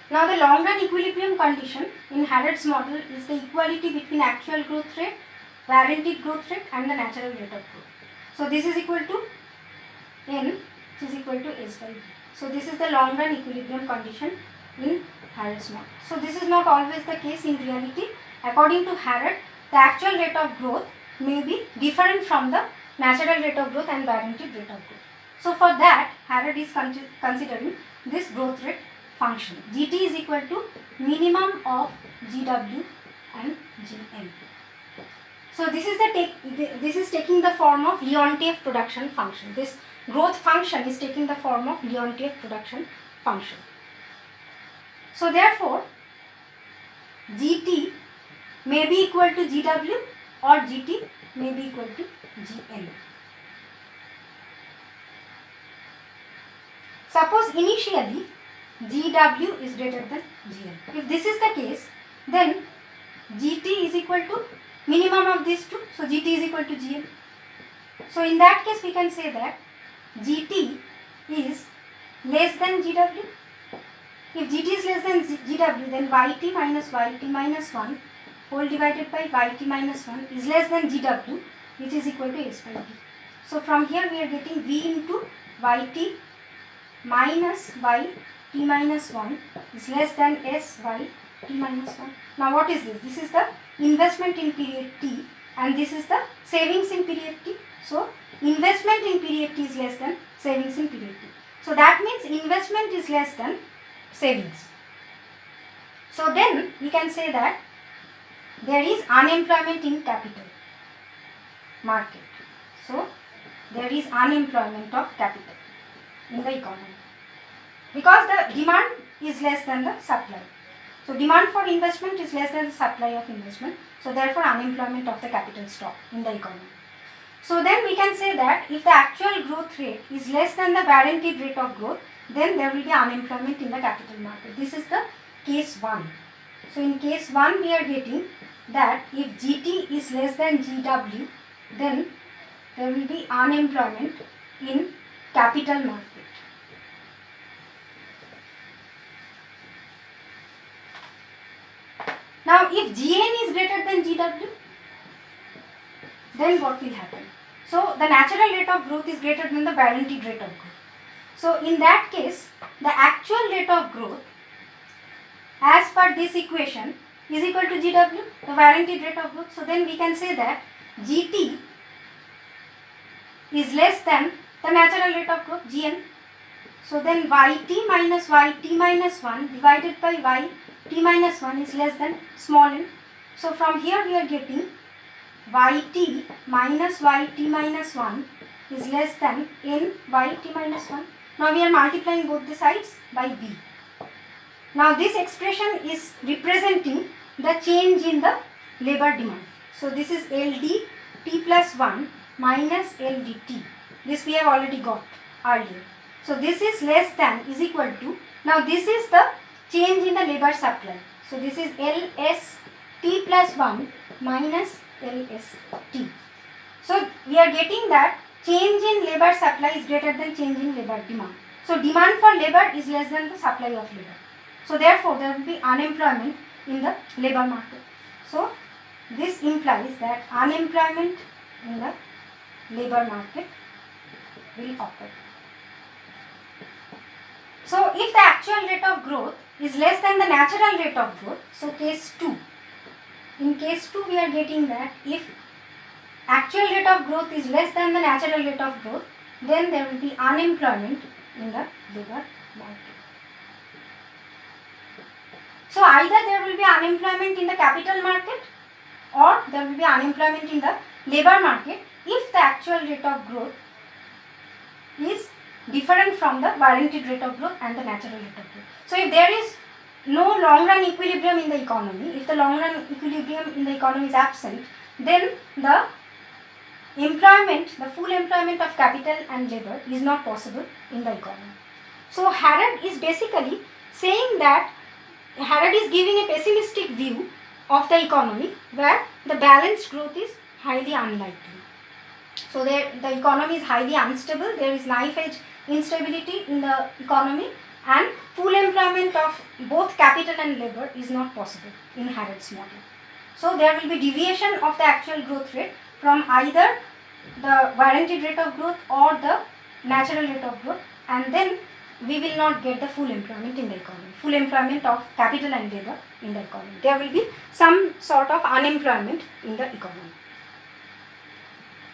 Now the long run equilibrium condition in Harrod's model is the equality between actual growth rate, guaranteed growth rate and the natural rate of growth. So this is equal to N, which is equal to S by V. So this is the long run equilibrium condition in Harrod's model. So this is not always the case in reality. According to Harrod, the actual rate of growth may be different from the natural rate of growth and guaranteed rate of growth. So for that, Harrod is considering this growth rate function. Gt is equal to minimum of Gw and Gm. So this is taking the form of Leontief production function. This growth function is taking the form of Leontief production function. So therefore, Gt may be equal to Gw or Gt may be equal to Gn. Suppose initially Gw is greater than Gn. If this is the case, then Gt is equal to minimum of these two. So Gt is equal to Gn. So in that case, we can say that Gt is less than Gw. If Gt is less than Gw, then Yt minus 1 whole divided by Yt minus 1 is less than Gw, which is equal to S by V. So from here we are getting V into Yt minus Yt minus 1 is less than S by T minus 1. Now what is this? This is the investment in period T and this is the savings in period T. So investment in period T is less than savings in period T. So that means investment is less than savings. So then we can say that there is unemployment in capital market. So there is unemployment of capital in the economy because the demand is less than the supply. So demand for investment is less than the supply of investment. So therefore unemployment of the capital stock in the economy. So then we can say that if the actual growth rate is less than the guaranteed rate of growth, then there will be unemployment in the capital market. This is the case 1. So in case 1 we are getting that if Gt is less than Gw, then there will be unemployment in capital market. Now if Gn is greater than Gw, then what will happen? So the natural rate of growth is greater than the guaranteed rate of growth. So in that case, the actual rate of growth as per this equation is equal to Gw, the guaranteed rate of growth. So then we can say that Gt is less than the natural rate of growth, Gn. So then Yt minus 1 divided by Yt minus 1 is less than small n. So from here we are getting Yt minus 1 is less than n Yt minus 1. Now we are multiplying both the sides by b. Now this expression is representing the change in the labor demand. So this is LD t plus 1 minus LDT. This we have already got earlier. So this is less than is equal to, now this is the change in the labor supply. So this is LST plus 1 minus LST. So we are getting that change in labor supply is greater than change in labor demand. So demand for labor is less than the supply of labor. So therefore there will be unemployment in the labor market. So this implies that unemployment in the labor market will occur. So if the actual rate of growth is less than the natural rate of growth, so case 2. In case 2 we are getting that if actual rate of growth is less than the natural rate of growth, then there will be unemployment in the labor market. So either there will be unemployment in the capital market or there will be unemployment in the labor market if the actual rate of growth is different from the guaranteed rate of growth and the natural rate of growth. So if there is no long run equilibrium in the economy, if the long run equilibrium in the economy is absent, then the employment, the full employment of capital and labor is not possible in the economy. So Harrod is basically saying that Harrod is giving a pessimistic view of the economy where the balanced growth is highly unlikely. So the economy is highly unstable, there is knife edge instability in the economy and full employment of both capital and labor is not possible in Harrod's model. So there will be deviation of the actual growth rate from either the warranted rate of growth or the natural rate of growth, and then we will not get the full employment in the economy, full employment of capital and labor in the economy. There will be some sort of unemployment in the economy.